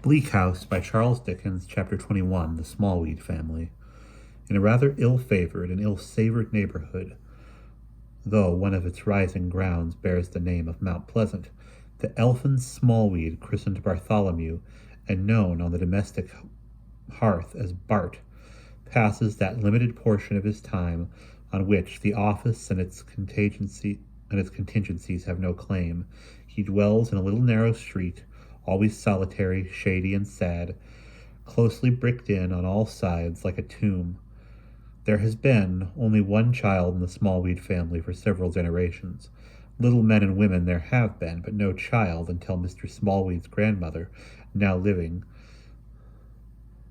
Bleak House by Charles Dickens, Chapter 21, The Smallweed Family. In a rather ill-favored and ill-savored neighborhood, though one of its rising grounds bears the name of Mount Pleasant, the elfin Smallweed, christened Bartholomew, and known on the domestic hearth as Bart, passes that limited portion of his time on which the office and its contingencies have no claim. He dwells in a little narrow street, always solitary, shady, and sad, closely bricked in on all sides like a tomb. There has been only one child in the Smallweed family for several generations. Little men and women there have been, but no child until Mr. Smallweed's grandmother, now living,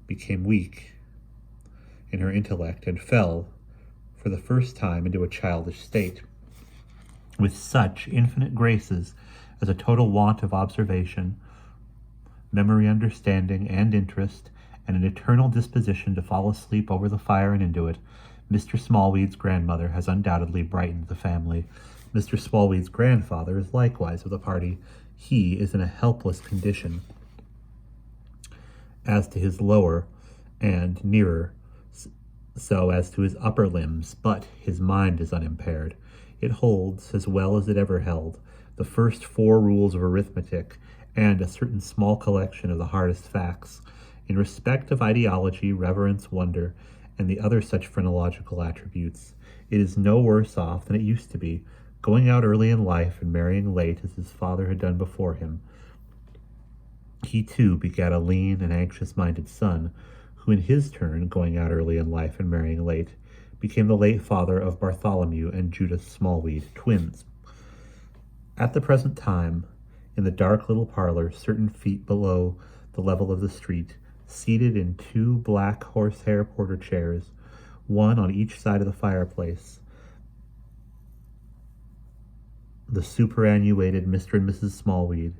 became weak in her intellect and fell, for the first time, into a childish state, with such infinite graces as a total want of observation, memory, understanding, and interest, and an eternal disposition to fall asleep over the fire and into it. Mr. Smallweed's grandmother has undoubtedly brightened the family. Mr. Smallweed's grandfather is likewise of the party. He is in a helpless condition as to his lower, and nearer so as to his upper limbs, but his mind is unimpaired. It holds, as well as it ever held, the first 4 rules of arithmetic, and a certain small collection of the hardest facts, in respect of ideology, reverence, wonder, and the other such phrenological attributes. It is no worse off than it used to be, going out early in life and marrying late as his father had done before him. He too begat a lean and anxious-minded son, who in his turn, going out early in life and marrying late, became the late father of Bartholomew and Judith Smallweed, twins. At the present time, in the dark little parlor, certain feet below the level of the street, seated in 2 black horsehair porter chairs, one on each side of the fireplace, the superannuated Mr. and Mrs. Smallweed,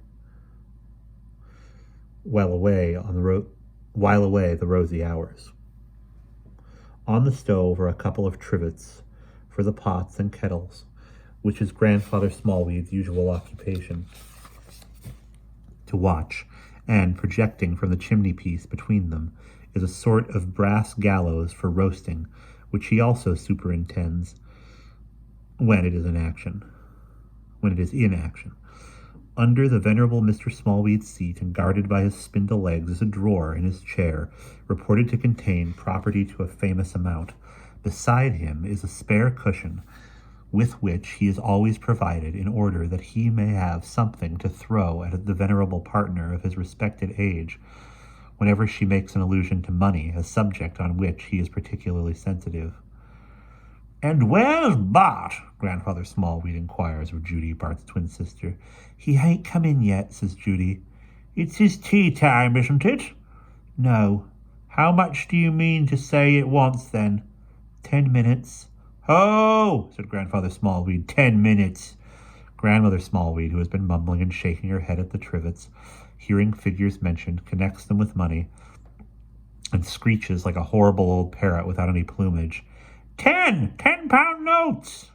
while away the rosy hours. On the stove are a couple of trivets for the pots and kettles, which is Grandfather Smallweed's usual occupation to watch, and projecting from the chimney-piece between them is a sort of brass gallows for roasting, which he also superintends when it is in action. Under the venerable Mr. Smallweed's seat, and guarded by his spindle legs, is a drawer in his chair, reported to contain property to a famous amount. Beside him is a spare cushion, with which he is always provided, in order that he may have something to throw at the venerable partner of his respected age, whenever she makes an allusion to money, a subject on which he is particularly sensitive. "And where's Bart?" Grandfather Smallweed inquires of Judy, Bart's twin sister. "He ain't come in yet," says Judy. "It's his tea time, isn't it?" "No." "How much do you mean to say it wants, then?" 10 minutes. "Oh," said Grandfather Smallweed, 10 minutes. Grandmother Smallweed, who has been mumbling and shaking her head at the trivets, hearing figures mentioned, connects them with money, and screeches like a horrible old parrot without any plumage. 10 £10 notes!"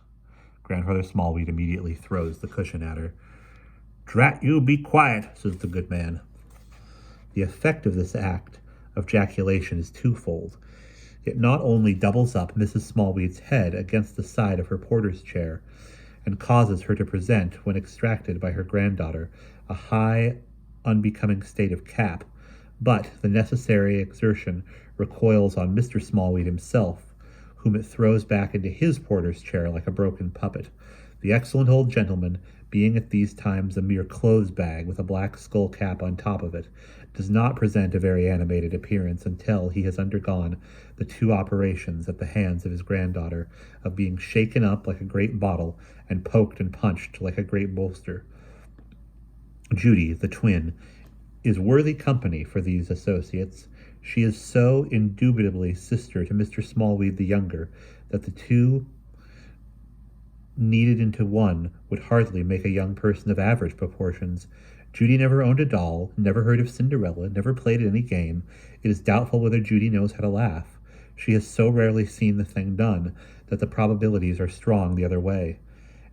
Grandfather Smallweed immediately throws the cushion at her. "Drat you, be quiet," says the good man. The effect of this act of ejaculation is twofold. It not only doubles up Mrs. Smallweed's head against the side of her porter's chair, and causes her to present, when extracted by her granddaughter, a high, unbecoming state of cap, but the necessary exertion recoils on Mr. Smallweed himself, whom it throws back into his porter's chair like a broken puppet. The excellent old gentleman, being at these times a mere clothes bag with a black skull cap on top of it, does not present a very animated appearance until he has undergone the 2 operations at the hands of his granddaughter, of being shaken up like a great bottle and poked and punched like a great bolster. Judy, the twin, is worthy company for these associates. She is so indubitably sister to Mr. Smallweed the younger that the 2 kneaded into one would hardly make a young person of average proportions. Judy never owned a doll, never heard of Cinderella, never played at any game. It is doubtful whether Judy knows how to laugh. She has so rarely seen the thing done that the probabilities are strong the other way.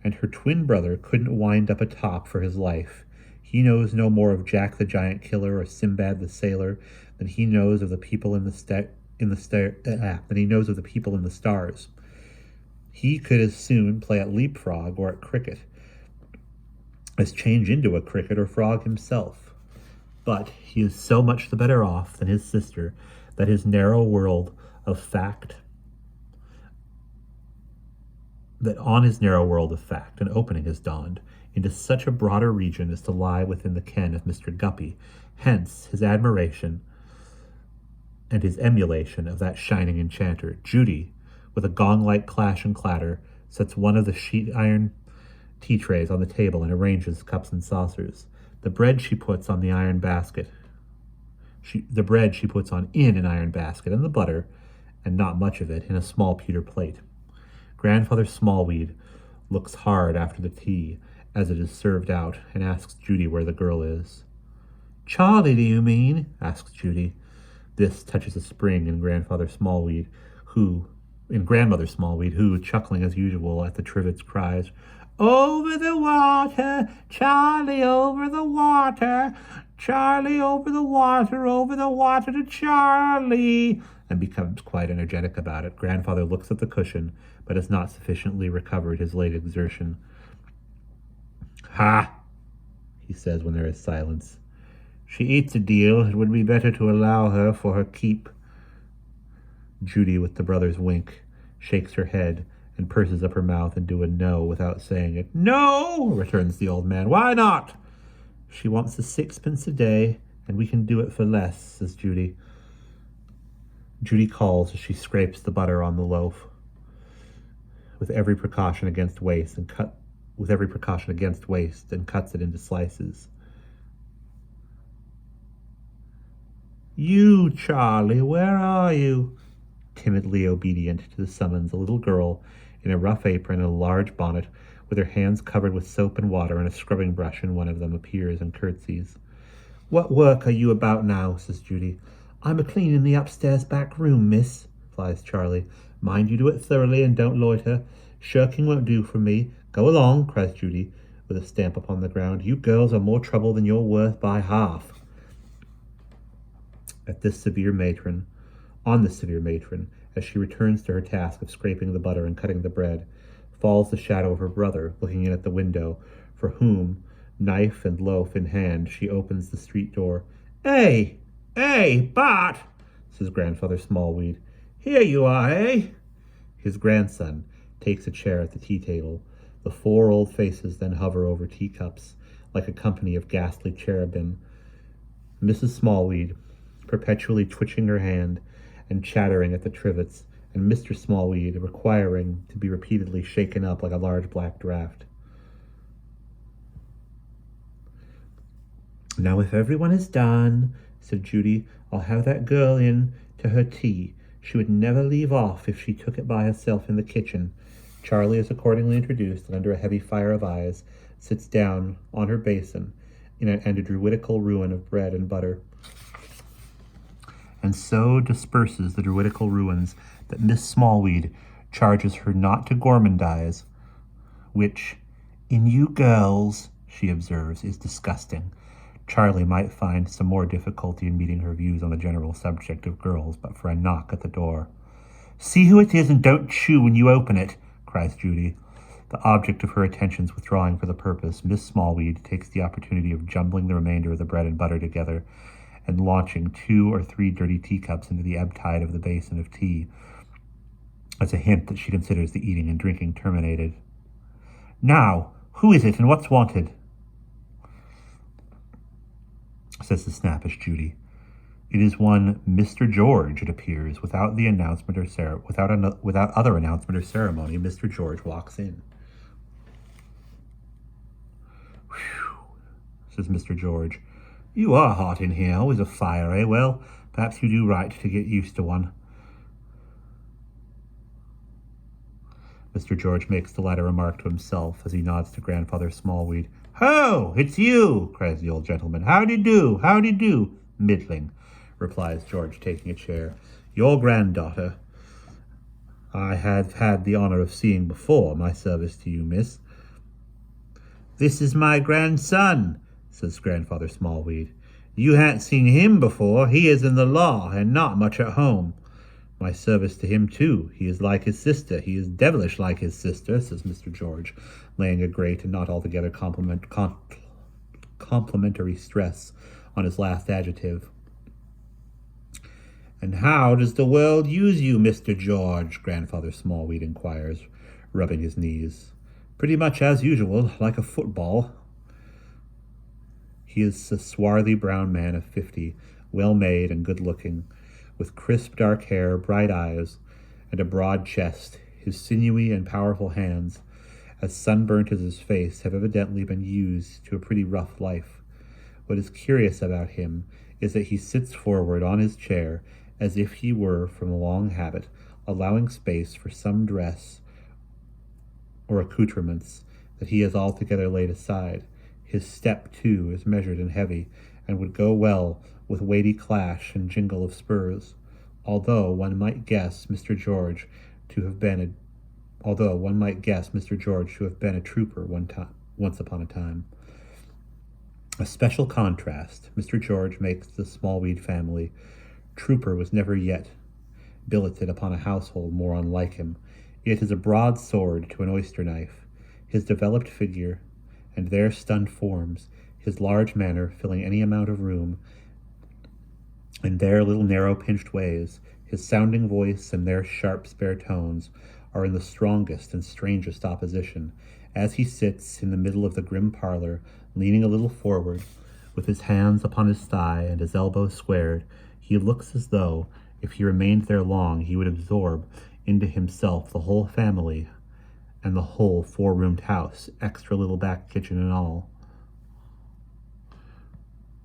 And her twin brother couldn't wind up a top for his life. He knows no more of Jack the Giant Killer or Sinbad the Sailor than he knows of the people than he knows of the people in the stars. He could as soon play at leapfrog or at cricket as change into a cricket or frog himself. But he is so much the better off than his sister that his narrow world of fact, that on his narrow world of fact an opening has dawned into such a broader region as to lie within the ken of Mr. Guppy. Hence his admiration and his emulation of that shining enchanter. Judy, with a gong-like clash and clatter, sets one of the sheet iron tea trays on the table and arranges cups and saucers. The bread she puts on the iron basket. The bread she puts on in an iron basket, and the butter, and not much of it, in a small pewter plate. Grandfather Smallweed looks hard after the tea as it is served out, and asks Judy where the girl is. "Charlie, do you mean?" asks Judy. This touches a spring in Grandmother Smallweed, who, chuckling as usual at the trivets, cries, "Over the water, Charlie, over the water, Charlie, over the water to Charlie," and becomes quite energetic about it. Grandfather looks at the cushion, but has not sufficiently recovered his late exertion. "Ha!" he says when there is silence. "She eats a deal. It would be better to allow her for her keep." Judy, with the brother's wink, shakes her head and purses up her mouth into a no without saying it. "No," returns the old man. "Why not?" "She wants a 6pence a day, and we can do it for less," says Judy. Judy calls as she scrapes the butter on the loaf, with every precaution against waste, and cuts it into slices. "You, Charlie, where are you?" Timidly obedient to the summons, a little girl in a rough apron and a large bonnet, with her hands covered with soap and water and a scrubbing brush in one of them, appears and curtsies. "What work are you about now?" says Judy. "I'm a-cleaning the upstairs back room, miss," replies Charlie. "Mind you do it thoroughly and don't loiter. Shirking won't do for me. Go along," cries Judy, with a stamp upon the ground. "You girls are more trouble than you're worth by half." On this severe matron, as she returns to her task of scraping the butter and cutting the bread, falls the shadow of her brother, looking in at the window, for whom, knife and loaf in hand, she opens the street door. "Eh, Bart," says Grandfather Smallweed. "Here you are, eh?" His grandson takes a chair at the tea table. The four old faces then hover over teacups, like a company of ghastly cherubim. Mrs. Smallweed, perpetually twitching her hand and chattering at the trivets, and Mr. Smallweed requiring to be repeatedly shaken up like a large black draft. "Now, if everyone is done," said Judy, "I'll have that girl in to her tea. She would never leave off if she took it by herself in the kitchen." Charlie is accordingly introduced, and under a heavy fire of eyes, sits down on her basin and a druidical ruin of bread and butter. And so disperses the druidical ruins that Miss Smallweed charges her not to gourmandize, which, "in you girls," she observes, "is disgusting." Charlie might find some more difficulty in meeting her views on the general subject of girls, but for a knock at the door. "See who it is and don't chew when you open it," cries Judy. The object of her attentions withdrawing for the purpose, Miss Smallweed takes the opportunity of jumbling the remainder of the bread and butter together, and launching 2 or 3 dirty teacups into the ebb tide of the basin of tea, as a hint that she considers the eating and drinking terminated. "Now, who is it and what's wanted?" says the snappish Judy. It is one Mr. George, it appears. Without other announcement or ceremony, Mr. George walks in. "Whew," says Mr. George. "You are hot in here. Always a fire, eh? Well, perhaps you do right to get used to one." Mr. George makes the latter remark to himself as he nods to Grandfather Smallweed. "Ho, it's you," cries the old gentleman. "Howdy do, howdy do." "Middling," replies George, taking a chair. "Your granddaughter I have had the honor of seeing before. My service to you, miss." "This is my grandson," says Grandfather Smallweed. "You han't seen him before. He is in the law, and not much at home." "My service to him, too. He is like his sister. He is devilish like his sister," says Mr. George, laying a great and not altogether complimentary stress on his last adjective. "And how does the world use you, Mr. George?" Grandfather Smallweed inquires, rubbing his knees. "Pretty much as usual, like a football." He is a swarthy brown man of 50, well-made and good-looking, with crisp dark hair, bright eyes, and a broad chest. His sinewy and powerful hands, as sunburnt as his face, have evidently been used to a pretty rough life. What is curious about him is that he sits forward on his chair as if he were, from a long habit, allowing space for some dress or accoutrements that he has altogether laid aside. His step, too, is measured and heavy, and would go well with weighty clash and jingle of spurs, although one might guess Mr. George to have been a trooper once upon a time. A special contrast Mr. George makes to the Smallweed family. Trooper was never yet billeted upon a household more unlike him. It is a broadsword to an oyster knife. His developed figure and their stunned forms, his large manner filling any amount of room, and their little narrow-pinched ways, his sounding voice and their sharp, spare tones, are in the strongest and strangest opposition. As he sits in the middle of the grim parlor, leaning a little forward, with his hands upon his thigh and his elbows squared, he looks as though, if he remained there long, he would absorb into himself the whole family and the whole four-roomed house, extra little back kitchen and all.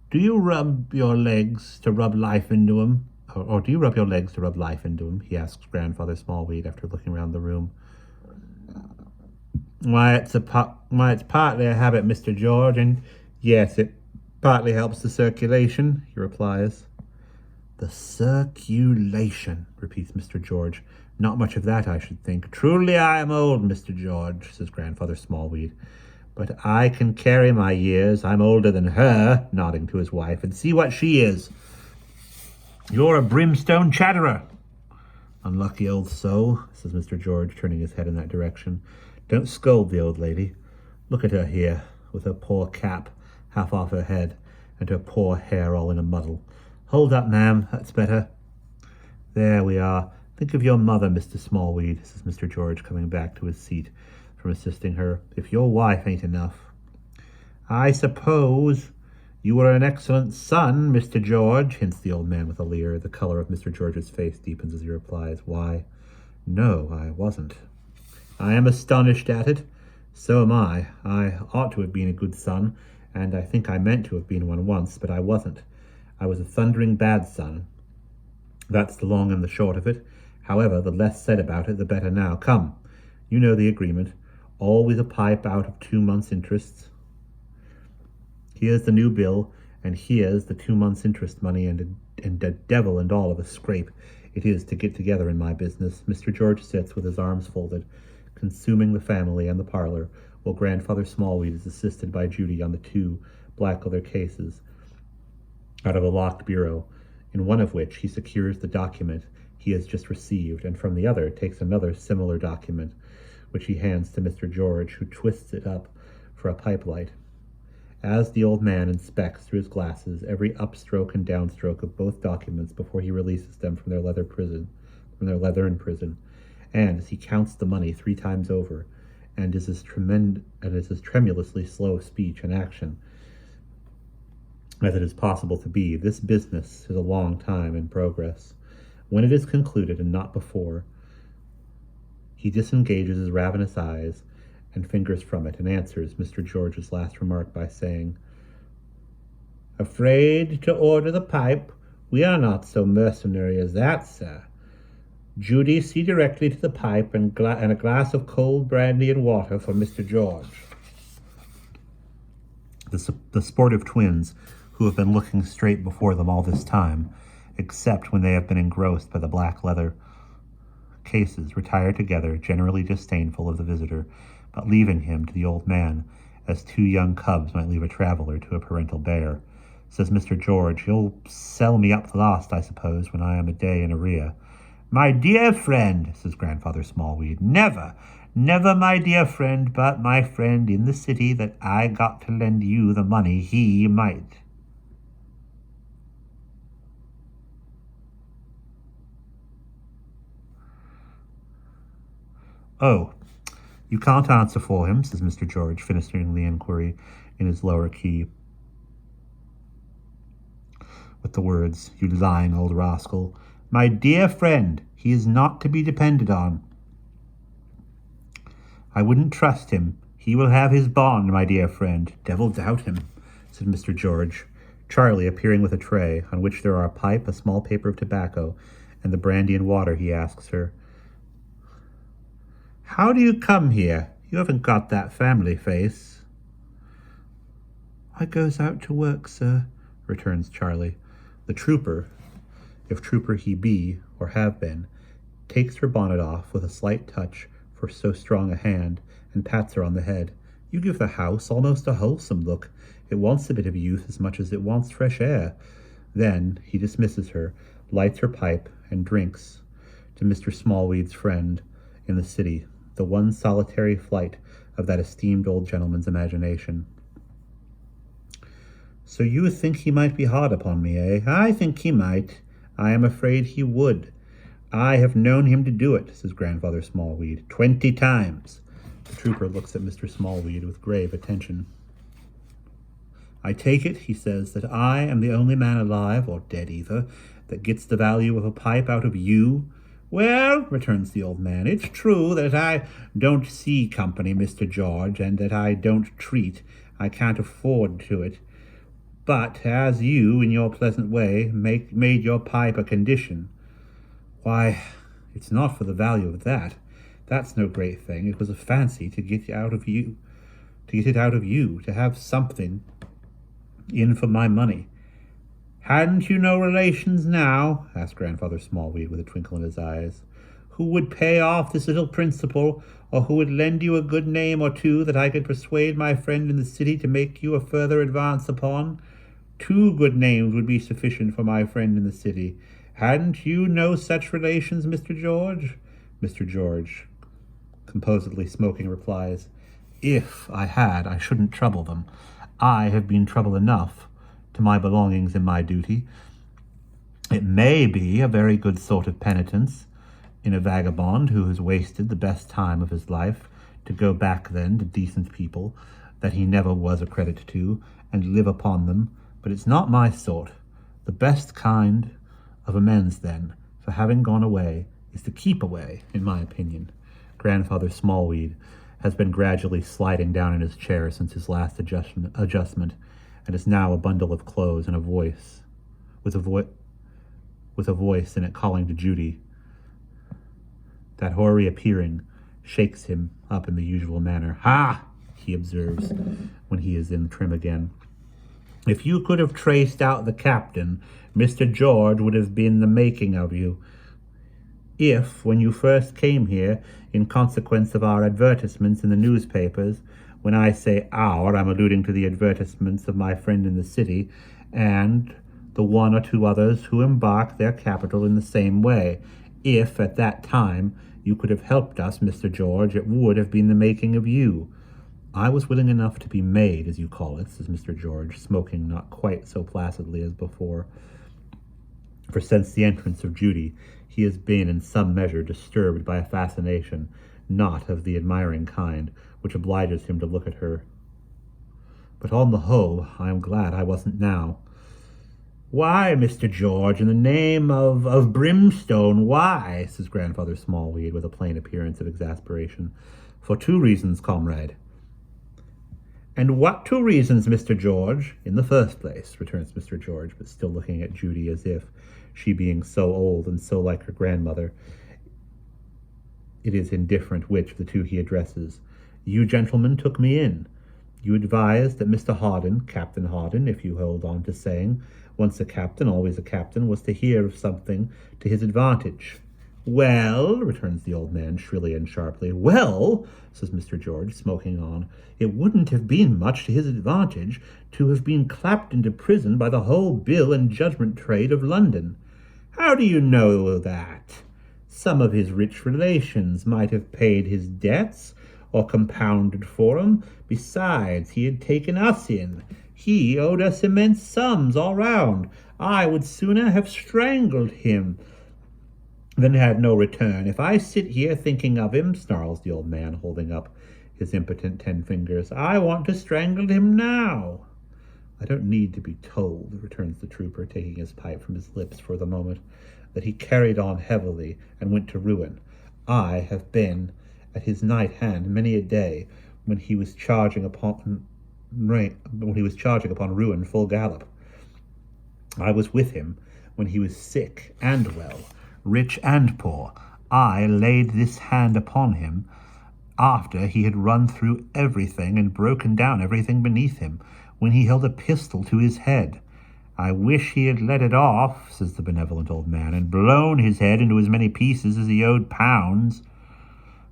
"Do you rub your legs to rub life into 'em? Or do you rub your legs to rub life into 'em?" he asks Grandfather Smallweed after looking round the room. Why, it's partly a habit, Mr. George, and yes, it partly helps the circulation," he replies. "The circulation," repeats Mr. George. "Not much of that, I should think." "Truly I am old, Mr. George," says Grandfather Smallweed, "but I can carry my years. I'm older than her," nodding to his wife, "and see what she is. You're a brimstone chatterer." "Unlucky old soul," says Mr. George, turning his head in that direction. "Don't scold the old lady. Look at her here, with her poor cap half off her head, and her poor hair all in a muddle. Hold up, ma'am, that's better. There we are. Think of your mother, Mr. Smallweed," says Mr. George, coming back to his seat from assisting her. "If your wife ain't enough." "I suppose you were an excellent son, Mr. George," hints the old man with a leer. The color of Mr. George's face deepens as he replies, "Why, no, I wasn't." "I am astonished at it. So am I. I ought to have been a good son, and I think I meant to have been one once, but I wasn't. I was a thundering bad son. That's the long and the short of it. However, the less said about it, the better now. Come, you know the agreement. Always a pipe out of 2 months' interest. Here's the new bill, and here's the 2 months' interest money, and a devil and all of a scrape it is to get together in my business." Mr. George sits with his arms folded, consuming the family and the parlor, while Grandfather Smallweed is assisted by Judy on the 2 black leather cases out of a locked bureau, in one of which he secures the document he has just received, and from the other takes another similar document, which he hands to Mr. George, who twists it up for a pipe light. As the old man inspects through his glasses every upstroke and downstroke of both documents before he releases them from their leather in prison, and as he counts the money 3 times over, and is as tremulously slow of speech and action as it is possible to be, this business is a long time in progress. When it is concluded, and not before, he disengages his ravenous eyes and fingers from it, and answers Mr. George's last remark by saying, "Afraid to order the pipe? We are not so mercenary as that, sir. Judy, see directly to the pipe, and a glass of cold brandy and water for Mr. George." The sportive twins, who have been looking straight before them all this time, except when they have been engrossed by the black leather cases, retire together, generally disdainful of the visitor, but leaving him to the old man, as 2 young cubs might leave a traveller to a parental bear. Says Mr. George, "You'll sell me up the last, I suppose, when I am a day in arrear." "My dear friend," says Grandfather Smallweed, "never, never, my dear friend, but my friend in the city that I got to lend you the money he might." "Oh, you can't answer for him," says Mr. George, finishing the inquiry in his lower key, with the words, "You lying old rascal." "My dear friend, he is not to be depended on. I wouldn't trust him. He will have his bond, my dear friend." "Devil doubt him," said Mr. George. Charlie, appearing with a tray, on which there are a pipe, a small paper of tobacco, and the brandy and water, he asks her, "How do you come here? You haven't got that family face." "I goes out to work, sir," returns Charlie. The trooper, if trooper he be, or have been, takes her bonnet off with a slight touch for so strong a hand, and pats her on the head. "You give the house almost a wholesome look. It wants a bit of youth as much as it wants fresh air." Then he dismisses her, lights her pipe, and drinks to Mr. Smallweed's friend in the city, the one solitary flight of that esteemed old gentleman's imagination. "So you think he might be hard upon me, eh?" "I think he might. I am afraid he would. I have known him to do it," says Grandfather Smallweed, 20 times. The trooper looks at Mr. Smallweed with grave attention. "I take it," he says, "that I am the only man alive, or dead either, that gets the value of a pipe out of you." "Well," returns the old man, "it's true that I don't see company, Mr. George, and that I don't treat. I can't afford to it. But as you, in your pleasant way, made your pipe a condition, why, it's not for the value of that. That's no great thing. It was a fancy to get it out of you, to have something in for my money." "Hadn't you no relations now," asked Grandfather Smallweed with a twinkle in his eyes, "who would pay off this little principal, or who would lend you a good name or two that I could persuade my friend in the city to make you a further advance upon? 2 good names would be sufficient for my friend in the city. Hadn't you no such relations, Mr. George?" Mr. George, composedly smoking, replies, "If I had, I shouldn't trouble them. I have been trouble enough to my belongings and my duty. It may be a very good sort of penitence in a vagabond who has wasted the best time of his life to go back then to decent people that he never was a credit to, and live upon them, but it's not my sort. The best kind of amends, then, for having gone away, is to keep away, in my opinion." Grandfather Smallweed has been gradually sliding down in his chair since his last adjustment, and is now a bundle of clothes and a voice, with a voice in it calling to Judy. That hoary appearing shakes him up in the usual manner. "Ha!" he observes, when he is in trim again. "If you could have traced out the captain, Mr. George would have been the making of you. If, when you first came here, in consequence of our advertisements in the newspapers, when I say our, I'm alluding to the advertisements of my friend in the city, and the 1 or 2 others who embark their capital in the same way, if, at that time, you could have helped us, Mr. George, it would have been the making of you. I was willing enough to be made, as you call it," says Mr. George, smoking not quite so placidly as before. For since the entrance of Judy, he has been in some measure disturbed by a fascination, not of the admiring kind, which obliges him to look at her. "But on the whole, I am glad I wasn't now." "Why, Mr. George, in the name of brimstone, why?" says Grandfather Smallweed, with a plain appearance of exasperation. "For 2 reasons, comrade." "And what 2 reasons, Mr. George?" "In the first place," returns Mr. George, but still looking at Judy as if, she being so old and so like her grandmother, it is indifferent which of the 2 he addresses, "you gentlemen took me in. You advised that Mr. Hawdon, Captain Hawdon, if you hold on to saying, once a captain, always a captain, was to hear of something to his advantage. Well, returns the old man shrilly and sharply. Well, says Mr. George, smoking on, it wouldn't have been much to his advantage to have been clapped into prison by the whole bill and judgment trade of London. How do you know that? Some of his rich relations might have paid his debts or compounded for 'em. Besides, he had taken us in. He owed us immense sums all round. I would sooner have strangled him than had no return. If I sit here thinking of him, snarls the old man, holding up his impotent 10 fingers, I want to strangle him now. I don't need to be told, returns the trooper, taking his pipe from his lips for the moment, that he carried on heavily and went to ruin. I have been at his night hand many a day when he was charging upon ruin full gallop. I was with him when he was sick and well, rich and poor. I laid this hand upon him after he had run through everything and broken down everything beneath him, when he held a pistol to his head. I wish he had let it off, says the benevolent old man, and blown his head into as many pieces as he owed pounds.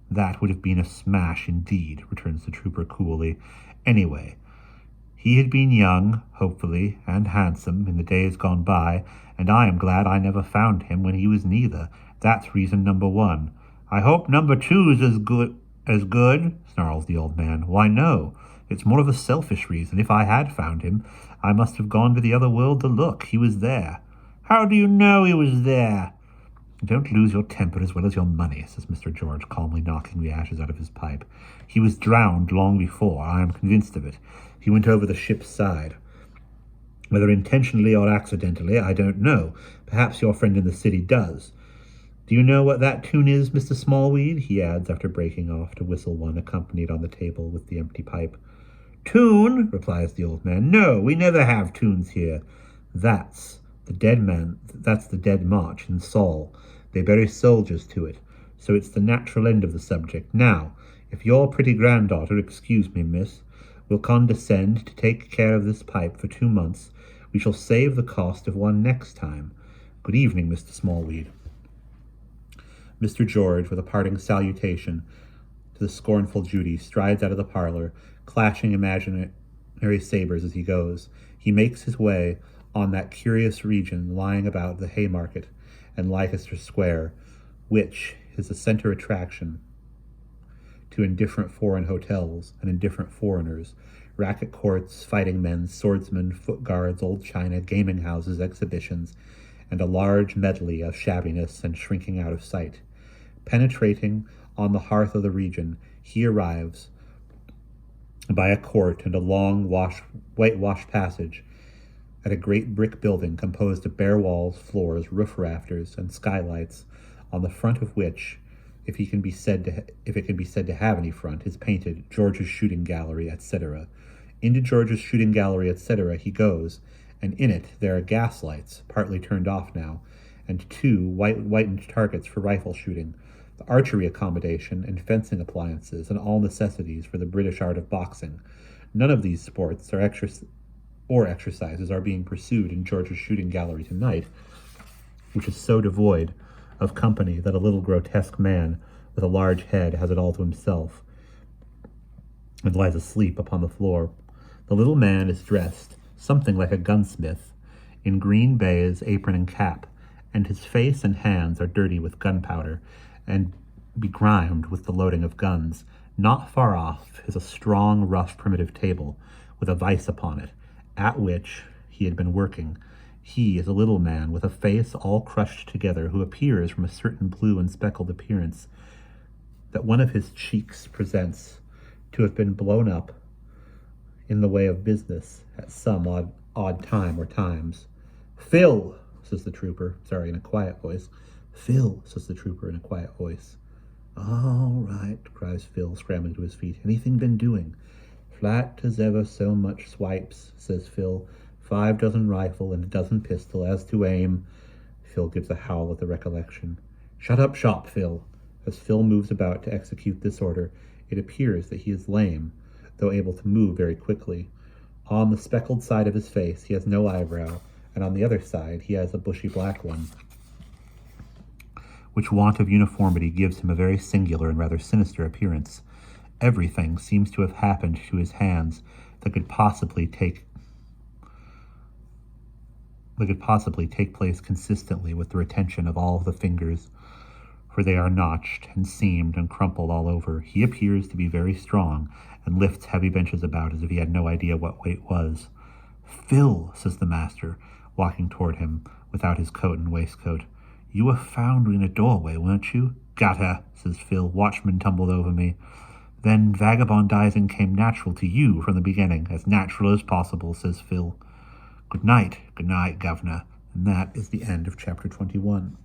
That would have been a smash indeed, returns the trooper coolly. Anyway, he had been young, hopefully, and handsome in the days gone by, and I am glad I never found him when he was neither. That's reason number 1. I hope number 2's as good, snarls the old man. Why, no. It's more of a selfish reason. If I had found him, I must have gone to the other world to look. He was there. How do you know he was there? Don't lose your temper as well as your money, says Mr. George, calmly knocking the ashes out of his pipe. He was drowned long before. I am convinced of it. He went over the ship's side. Whether intentionally or accidentally, I don't know. Perhaps your friend in the city does. Do you know what that tune is, Mr. Smallweed? He adds, after breaking off to whistle one accompanied on the table with the empty pipe. Tune, replies the old man. No, we never have tunes here. That's the dead march in Saul. They bury soldiers to it, so it's the natural end of the subject. Now, if your pretty granddaughter, excuse me, miss, will condescend to take care of this pipe for 2 months, we shall save the cost of one next time. Good evening, Mr. Smallweed. Mr. George, with a parting salutation to the scornful Judy, strides out of the parlor, clashing imaginary sabers as he goes. He makes his way on that curious region lying about the Haymarket and Leicester Square, which is a center attraction to indifferent foreign hotels and indifferent foreigners, racket courts, fighting men, swordsmen, foot guards, old china, gaming houses, exhibitions, and a large medley of shabbiness and shrinking out of sight. Penetrating on the hearth of the region, he arrives by a court and a long whitewashed passage at a great brick building composed of bare walls, floors, roof rafters, and skylights, on the front of which, if it can be said to have any front, is painted George's Shooting Gallery, etc. Into George's Shooting Gallery, etc. he goes, and in it there are gas lights, partly turned off now, and 2 whitened targets for rifle shooting, the archery accommodation, and fencing appliances, and all necessities for the British art of boxing. None of these sports or exercises are being pursued in George's Shooting Gallery tonight, which is so devoid of company that a little grotesque man with a large head has it all to himself and lies asleep upon the floor. The little man is dressed something like a gunsmith, in green baize, apron, and cap, and his face and hands are dirty with gunpowder and begrimed with the loading of guns. Not far off is a strong, rough, primitive table with a vice upon it, at which he had been working. He is a little man with a face all crushed together, who appears from a certain blue and speckled appearance that one of his cheeks presents to have been blown up in the way of business at some odd time or times. Phil, says the trooper, in a quiet voice. Phil, says the trooper in a quiet voice. All right, cries Phil, scrambling to his feet. Anything been doing? Flat as ever so much swipes, says Phil. 5 dozen rifle and a dozen pistol. As to aim, Phil gives a howl at the recollection. Shut up shop, Phil. As Phil moves about to execute this order, it appears that he is lame, though able to move very quickly. On the speckled side of his face he has no eyebrow, and on the other side he has a bushy black one, which want of uniformity gives him a very singular and rather sinister appearance. Everything seems to have happened to his hands that could possibly take place consistently with the retention of all the fingers, for they are notched and seamed and crumpled all over. He appears to be very strong, and lifts heavy benches about as if he had no idea what weight was. "Phil," says the master, walking toward him without his coat and waistcoat, "you were found in a doorway, weren't you?" "Got her," says Phil. "Watchman tumbled over me." "Then vagabondizing came natural to you from the beginning." "As natural as possible," says Phil. Good night, governor. And that is the end of chapter 21.